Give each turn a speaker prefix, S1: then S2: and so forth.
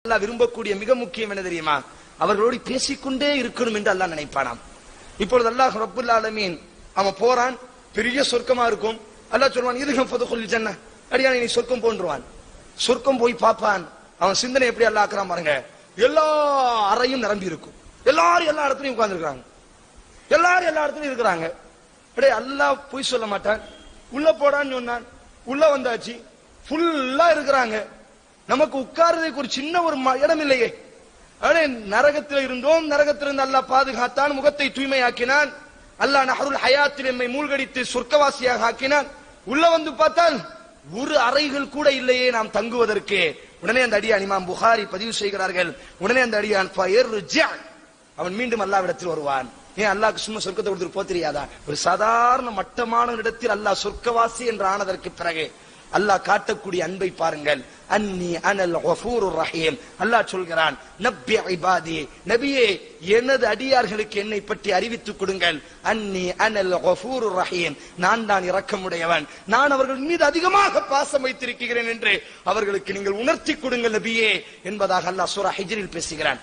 S1: அல்லாஹ் விரும்பக்கூடிய மிக முக்கியம் என்ன தெரியுமா? அவர்களோடு பேசிக்கொண்டே இருக்கணும் என்று அல்லாஹ் நினைப்பானாம். இப்பொழுது அல்லாஹ் ரப்புல் ஆலமீன் அவன் போறான், பெரிய சொர்க்கமா இருக்கும். அல்லாஹ் சொல்வான், இதுகம் ஃபதுகுல் ஜன்னah, அடியானே நீ சொர்க்கம் போன்றுவான். சொர்க்கம் போய் பார்ப்பான். அவன் சிந்தனை எப்படி அல்லாஹ் ஆக்குறான் பாருங்க. எல்லா அறையும் நிரம்பி இருக்கும். எல்லாரும் எல்லா இடத்துலயும் உட்கார்ந்து இருக்காங்க. எல்லாரும் எல்லா இடத்துலயும் இருக்கிறாங்க. அப்படியே அல்லாஹ் போய் சொல்ல மாட்டான். உள்ள போடான்னு சொன்னான். உள்ள வந்தாச்சு. ஃபுல்லா இருக்கிறாங்க. நமக்கு உட்கார்றதுக்கு ஒரு சின்ன ஒரு இடம் இல்லையே. அடே நரகத்தில் இருந்தோம், நரகத்திலிருந்து அல்லாஹ் பாதுகாத்தான், முகத்தை தூய்மையாக்கினான். அல்லாஹ் நஹருல் ஹயாத்தில் எம்மை மூழ்கடித்து சொர்க்கவாசியாக ஆக்கினான். உள்ள வந்து பார்த்தால் ஒரு அறைகள் கூட இல்லையே நாம் தங்குவதற்கு. உடனே அந்த அடியான் இமாம் புகாரி பதிவு செய்கிறார்கள், உடனே அந்த அடியான் அவன் மீண்டும் அல்லாஹ்விடத்தில் வருவான். ஏன் அல்லாஹ்க்கு சும்மா சொர்க்கத்தை கொடுத்துட்டு போத்திரியாதா? ஒரு சாதாரண மட்டமான இடத்தில் அல்லாஹ் சொர்க்கவாசி என்று ஆனதற்கு பிறகு அல்லாஹ் காட்டக்கூடிய அன்பை பாருங்கள். அன்னி அனல் கஃபூருர் ரஹீம். அல்லாஹ் சொல்கிறான், நப்பி இபாதி, நபியே எனது அடியார்களுக்கு என்னை பற்றி அறிவித்துக் கொடுங்கள். அன்னி அனல் கஃபூருர் ரஹீம், நான் தான் இரக்கமுடையவன், நான் அவர்கள் மீது அதிகமாக பாசம் வைத்திருக்கிறேன் என்று அவர்களுக்கு நீங்கள் உணர்த்தி கொடுங்கள் நபியே என்பதாக அல்லாஹ் சூரா ஹிஜ்ரில் பேசுகிறான்.